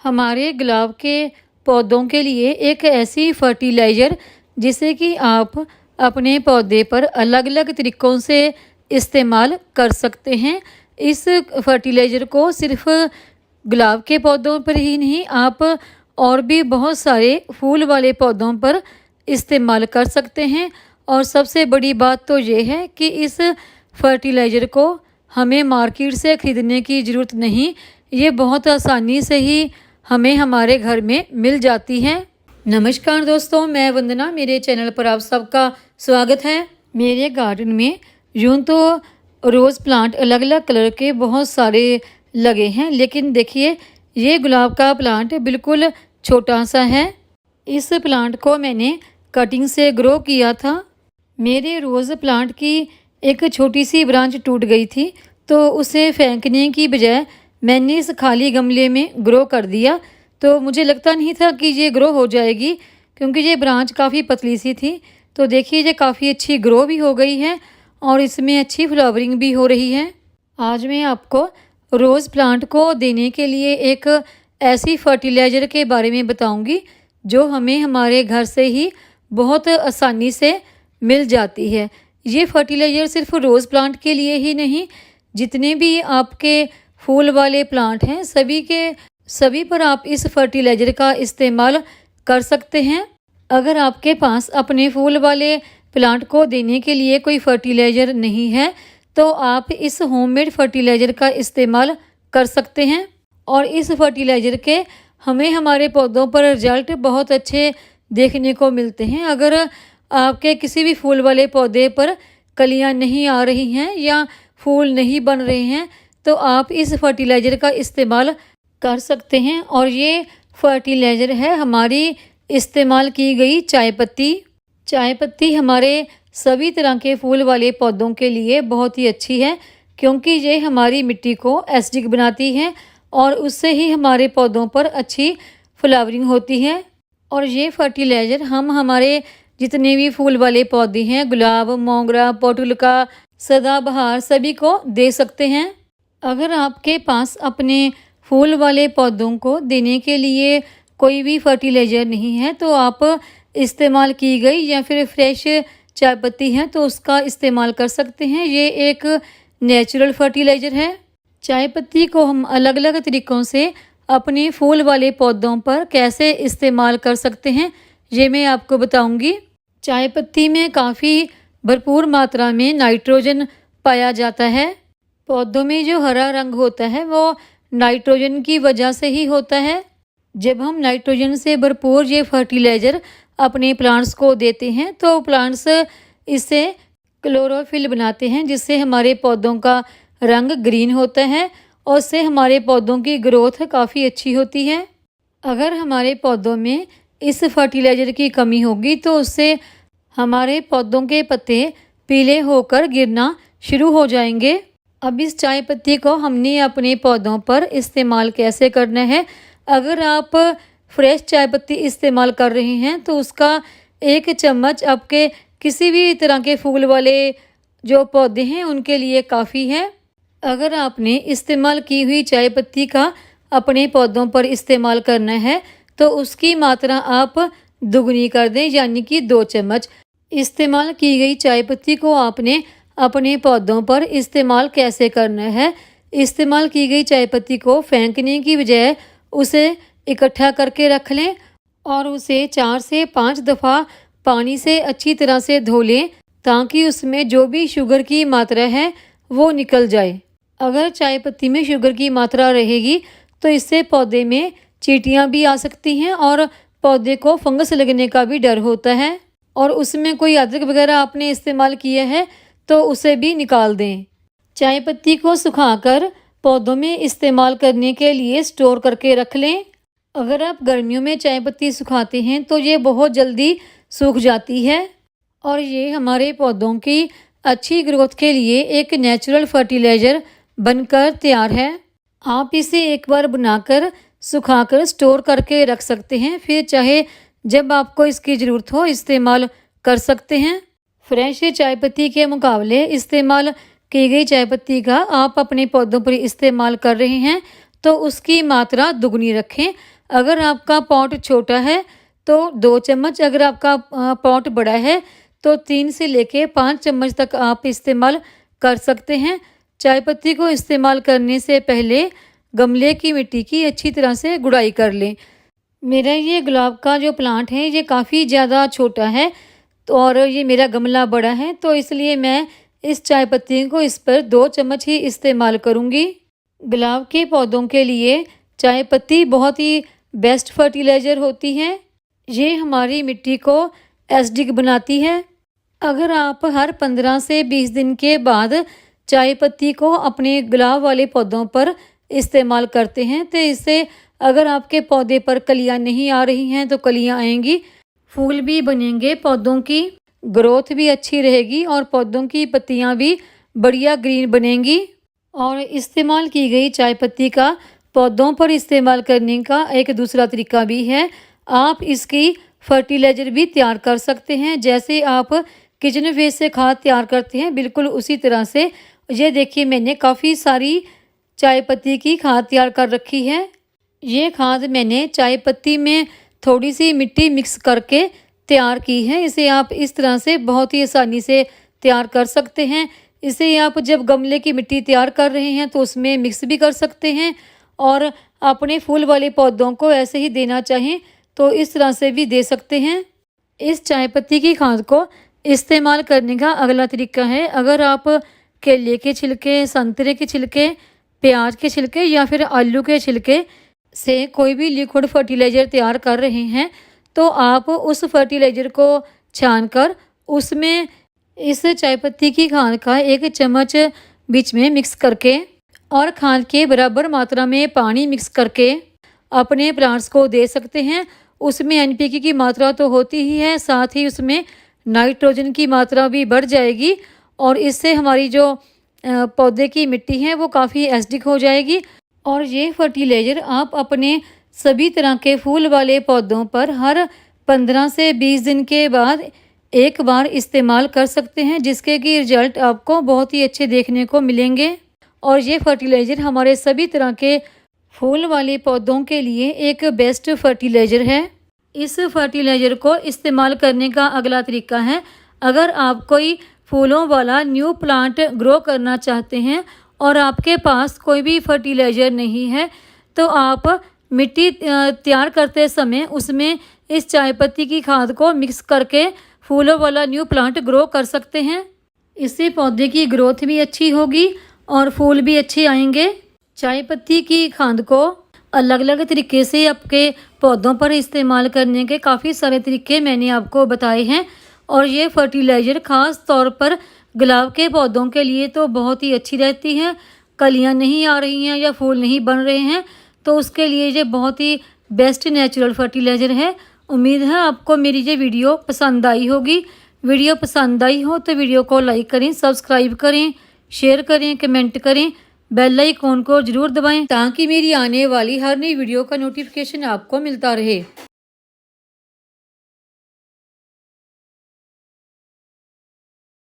हमारे गुलाब के पौधों के लिए एक ऐसी फर्टिलाइज़र जिसे कि आप अपने पौधे पर अलग-अलग तरीक़ों से इस्तेमाल कर सकते हैं। इस फर्टिलाइज़र को सिर्फ़ गुलाब के पौधों पर ही नहीं, आप और भी बहुत सारे फूल वाले पौधों पर इस्तेमाल कर सकते हैं। और सबसे बड़ी बात तो ये है कि इस फर्टिलाइज़र को हमें मार्केट से ख़रीदने की ज़रूरत नहीं, ये बहुत आसानी से ही हमें हमारे घर में मिल जाती है। नमस्कार दोस्तों, मैं वंदना, मेरे चैनल पर आप सबका स्वागत है। मेरे गार्डन में यूँ तो रोज़ प्लांट अलग अलग कलर के बहुत सारे लगे हैं, लेकिन देखिए ये गुलाब का प्लांट बिल्कुल छोटा सा है। इस प्लांट को मैंने कटिंग से ग्रो किया था। मेरे रोज़ प्लांट की एक छोटी सी ब्रांच टूट गई थी, तो उसे फेंकने की बजाय मैंने इस खाली गमले में ग्रो कर दिया। तो मुझे लगता नहीं था कि ये ग्रो हो जाएगी, क्योंकि ये ब्रांच काफ़ी पतली सी थी। तो देखिए ये काफ़ी अच्छी ग्रो भी हो गई है और इसमें अच्छी फ्लावरिंग भी हो रही है। आज मैं आपको रोज़ प्लांट को देने के लिए एक ऐसी फर्टिलाइज़र के बारे में बताऊंगी जो हमें हमारे घर से ही बहुत आसानी से मिल जाती है। ये फर्टिलाइज़र सिर्फ रोज़ प्लांट के लिए ही नहीं, जितने भी आपके फूल वाले प्लांट हैं सभी पर आप इस फर्टिलाइज़र का इस्तेमाल कर सकते हैं। अगर आपके पास अपने फूल वाले प्लांट को देने के लिए कोई फर्टिलाइज़र नहीं है, तो आप इस होममेड फर्टिलाइज़र का इस्तेमाल कर सकते हैं। और इस फर्टिलाइज़र के हमें हमारे पौधों पर रिजल्ट बहुत अच्छे देखने को मिलते हैं। अगर आपके किसी भी फूल वाले पौधे पर कलियां नहीं आ रही हैं या फूल नहीं बन रहे हैं, तो आप इस फर्टिलाइज़र का इस्तेमाल कर सकते हैं। और ये फर्टिलाइज़र है हमारी इस्तेमाल की गई चाय पत्ती। चाय पत्ती हमारे सभी तरह के फूल वाले पौधों के लिए बहुत ही अच्छी है, क्योंकि ये हमारी मिट्टी को एसिडिक बनाती है और उससे ही हमारे पौधों पर अच्छी फ्लावरिंग होती है। और ये फर्टिलाइज़र हम हमारे जितने भी फूल वाले पौधे हैं, गुलाब, मोगरा, पोर्टुलका, सदाबहार, सभी को दे सकते हैं। अगर आपके पास अपने फूल वाले पौधों को देने के लिए कोई भी फर्टिलाइज़र नहीं है, तो आप इस्तेमाल की गई या फिर फ्रेश चाय पत्ती है तो उसका इस्तेमाल कर सकते हैं। ये एक नेचुरल फर्टिलाइज़र है। चाय पत्ती को हम अलग अलग तरीक़ों से अपने फूल वाले पौधों पर कैसे इस्तेमाल कर सकते हैं, ये मैं आपको बताऊंगी। चाय पत्ती में काफ़ी भरपूर मात्रा में नाइट्रोजन पाया जाता है। पौधों में जो हरा रंग होता है वो नाइट्रोजन की वजह से ही होता है। जब हम नाइट्रोजन से भरपूर ये फर्टिलाइज़र अपने प्लांट्स को देते हैं, तो प्लांट्स इससे क्लोरोफिल बनाते हैं, जिससे हमारे पौधों का रंग ग्रीन होता है और उससे हमारे पौधों की ग्रोथ काफ़ी अच्छी होती है। अगर हमारे पौधों में इस फर्टिलाइज़र की कमी होगी तो उससे हमारे पौधों के पत्ते पीले होकर गिरना शुरू हो जाएंगे। अब इस चाय पत्ती को हमने अपने पौधों पर इस्तेमाल कैसे करना है। अगर आप फ्रेश चाय पत्ती इस्तेमाल कर रहे हैं तो उसका 1 चम्मच आपके किसी भी तरह के फूल वाले जो पौधे हैं उनके लिए काफ़ी है। अगर आपने इस्तेमाल की हुई चाय पत्ती का अपने पौधों पर इस्तेमाल करना है तो उसकी मात्रा आप दुगनी कर दें, यानी कि 2 चम्मच। इस्तेमाल की गई चाय पत्ती को आपने अपने पौधों पर इस्तेमाल कैसे करना है। इस्तेमाल की गई चाय पत्ती को फेंकने की बजाय उसे इकट्ठा करके रख लें और उसे 4 से 5 दफ़ा पानी से अच्छी तरह से धो लें, ताकि उसमें जो भी शुगर की मात्रा है वो निकल जाए। अगर चाय पत्ती में शुगर की मात्रा रहेगी तो इससे पौधे में चींटियाँ भी आ सकती हैं और पौधे को फंगस लगने का भी डर होता है। और उसमें कोई अदरक वगैरह आपने इस्तेमाल किया है तो उसे भी निकाल दें। चाय पत्ती को सुखाकर पौधों में इस्तेमाल करने के लिए स्टोर करके रख लें। अगर आप गर्मियों में चाय पत्ती सुखाते हैं तो ये बहुत जल्दी सूख जाती है और ये हमारे पौधों की अच्छी ग्रोथ के लिए एक नेचुरल फर्टिलाइज़र बनकर तैयार है। आप इसे एक बार बनाकर सुखाकर स्टोर करके रख सकते हैं, फिर चाहे जब आपको इसकी ज़रूरत हो इस्तेमाल कर सकते हैं। फ्रेश चाय पत्ती के मुकाबले इस्तेमाल की गई चाय पत्ती का आप अपने पौधों पर इस्तेमाल कर रहे हैं तो उसकी मात्रा दुगनी रखें। अगर आपका पॉट छोटा है तो 2 चम्मच, अगर आपका पॉट बड़ा है तो 3 से लेके 5 चम्मच तक आप इस्तेमाल कर सकते हैं। चाय पत्ती को इस्तेमाल करने से पहले गमले की मिट्टी की अच्छी तरह से गुड़ाई कर लें। मेरा ये गुलाब का जो प्लांट है ये काफ़ी ज़्यादा छोटा है तो और ये मेरा गमला बड़ा है, तो इसलिए मैं इस चाय पत्ती को इस पर 2 चम्मच ही इस्तेमाल करूँगी। गुलाब के पौधों के लिए चाय पत्ती बहुत ही बेस्ट फर्टिलाइज़र होती है। ये हमारी मिट्टी को एसिडिक बनाती है। अगर आप हर 15 से 20 दिन के बाद चाय पत्ती को अपने गुलाब वाले पौधों पर इस्तेमाल करते हैं तो इससे अगर आपके पौधे पर कलियां नहीं आ रही हैं तो कलियां आएंगी, फूल भी बनेंगे, पौधों की ग्रोथ भी अच्छी रहेगी और पौधों की पत्तियां भी बढ़िया ग्रीन बनेंगी। और इस्तेमाल की गई चाय पत्ती का पौधों पर इस्तेमाल करने का एक दूसरा तरीका भी है। आप इसकी फर्टिलाइज़र भी तैयार कर सकते हैं। जैसे आप किचन वेस्ट से खाद तैयार करते हैं, बिल्कुल उसी तरह से ये देखिए मैंने काफ़ी सारी चाय पत्ती की खाद तैयार कर रखी है। ये खाद मैंने चाय पत्ती में थोड़ी सी मिट्टी मिक्स करके तैयार की है। इसे आप इस तरह से बहुत ही आसानी से तैयार कर सकते हैं। इसे आप जब गमले की मिट्टी तैयार कर रहे हैं तो उसमें मिक्स भी कर सकते हैं और अपने फूल वाले पौधों को ऐसे ही देना चाहें तो इस तरह से भी दे सकते हैं। इस चाय पत्ती की खाद को इस्तेमाल करने का अगला तरीका है, अगर आप केले के छिलके, संतरे के छिलके, प्याज के छिलके या फिर आलू के छिलके से कोई भी लिक्विड फर्टिलाइज़र तैयार कर रहे हैं तो आप उस फर्टिलाइज़र को छानकर उसमें इस चाय पत्ती की खाद का 1 चम्मच बीच में मिक्स करके और खाद के बराबर मात्रा में पानी मिक्स करके अपने प्लांट्स को दे सकते हैं। उसमें एनपीके की मात्रा तो होती ही है, साथ ही उसमें नाइट्रोजन की मात्रा भी बढ़ जाएगी और इससे हमारी जो पौधे की मिट्टी है वो काफ़ी एसिडिक हो जाएगी। और ये फर्टिलाइज़र आप अपने सभी तरह के फूल वाले पौधों पर हर 15 से 20 दिन के बाद एक बार इस्तेमाल कर सकते हैं, जिसके कि रिजल्ट आपको बहुत ही अच्छे देखने को मिलेंगे। और ये फर्टिलाइज़र हमारे सभी तरह के फूल वाले पौधों के लिए एक बेस्ट फर्टिलाइज़र है। इस फर्टिलाइज़र को इस्तेमाल करने का अगला तरीका है, अगर आप कोई फूलों वाला न्यू प्लांट ग्रो करना चाहते हैं और आपके पास कोई भी फर्टिलाइज़र नहीं है तो आप मिट्टी तैयार करते समय उसमें इस चाय पत्ती की खाद को मिक्स करके फूलों वाला न्यू प्लांट ग्रो कर सकते हैं। इससे पौधे की ग्रोथ भी अच्छी होगी और फूल भी अच्छे आएंगे। चाय पत्ती की खाद को अलग अलग तरीके से आपके पौधों पर इस्तेमाल करने के काफ़ी सारे तरीके मैंने आपको बताए हैं और ये फर्टिलाइज़र ख़ास तौर पर गुलाब के पौधों के लिए तो बहुत ही अच्छी रहती है। कलियां नहीं आ रही हैं या फूल नहीं बन रहे हैं तो उसके लिए ये बहुत ही बेस्ट नेचुरल फर्टिलाइज़र है। उम्मीद है आपको मेरी ये वीडियो पसंद आई होगी। वीडियो पसंद आई हो तो वीडियो को लाइक करें, सब्सक्राइब करें, शेयर करें, कमेंट करें, बेल आइकॉन को ज़रूर दबाएं ताकि मेरी आने वाली हर नई वीडियो का नोटिफिकेशन आपको मिलता रहे।